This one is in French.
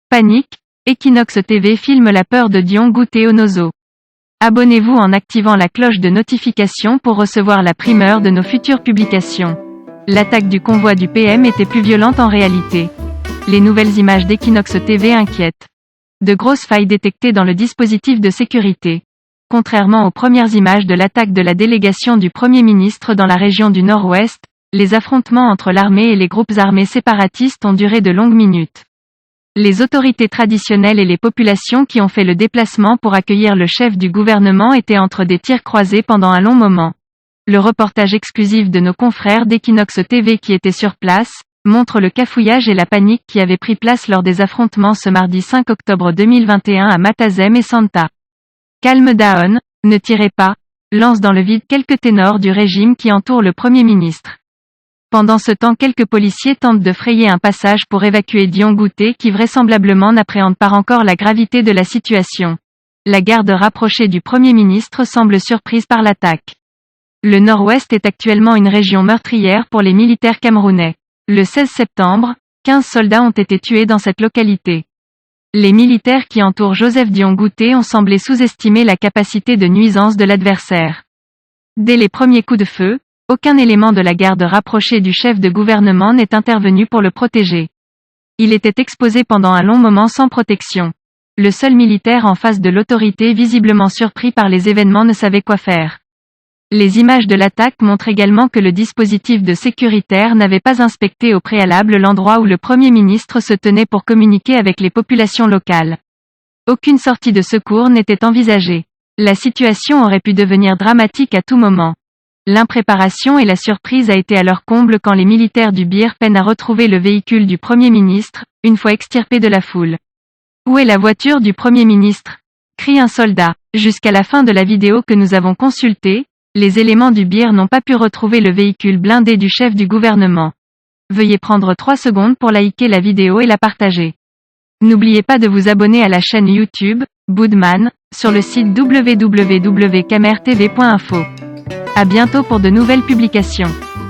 Panique, Equinox TV filme la peur de Dion Gouté au Nozo. Abonnez-vous en activant la cloche de notification pour recevoir la primeur de nos futures publications. L'attaque du convoi du PM était plus violente en réalité. Les nouvelles images d'Equinox TV inquiètent. De grosses failles détectées dans le dispositif de sécurité. Contrairement aux premières images de l'attaque de la délégation du Premier ministre dans la région du Nord-Ouest, les affrontements entre l'armée et les groupes armés séparatistes ont duré de longues minutes. Les autorités traditionnelles et les populations qui ont fait le déplacement pour accueillir le chef du gouvernement étaient entre des tirs croisés pendant un long moment. Le reportage exclusif de nos confrères d'Equinox TV qui étaient sur place, montre le cafouillage et la panique qui avaient pris place lors des affrontements ce mardi 5 octobre 2021 à Matazem et Santa. Calme down, ne tirez pas, lance dans le vide quelques ténors du régime qui entourent le Premier ministre. Pendant ce temps, quelques policiers tentent de frayer un passage pour évacuer Dion Gouté qui vraisemblablement n'appréhende pas encore la gravité de la situation. La garde rapprochée du Premier ministre semble surprise par l'attaque. Le Nord-Ouest est actuellement une région meurtrière pour les militaires camerounais. Le 16 septembre, 15 soldats ont été tués dans cette localité. Les militaires qui entourent Joseph Dion Gouté ont semblé sous-estimer la capacité de nuisance de l'adversaire. Dès les premiers coups de feu, aucun élément de la garde rapprochée du chef de gouvernement n'est intervenu pour le protéger. Il était exposé pendant un long moment sans protection. Le seul militaire en face de l'autorité, visiblement surpris par les événements, ne savait quoi faire. Les images de l'attaque montrent également que le dispositif de sécuritaire n'avait pas inspecté au préalable l'endroit où le Premier ministre se tenait pour communiquer avec les populations locales. Aucune sortie de secours n'était envisagée. La situation aurait pu devenir dramatique à tout moment. L'impréparation et la surprise a été à leur comble quand les militaires du BIR peinent à retrouver le véhicule du Premier ministre, une fois extirpé de la foule. « Où est la voiture du Premier ministre ?» crie un soldat. Jusqu'à la fin de la vidéo que nous avons consultée, les éléments du BIR n'ont pas pu retrouver le véhicule blindé du chef du gouvernement. Veuillez prendre 3 secondes pour liker la vidéo et la partager. N'oubliez pas de vous abonner à la chaîne YouTube, Boudman, sur le site www.camertv.info. À bientôt pour de nouvelles publications.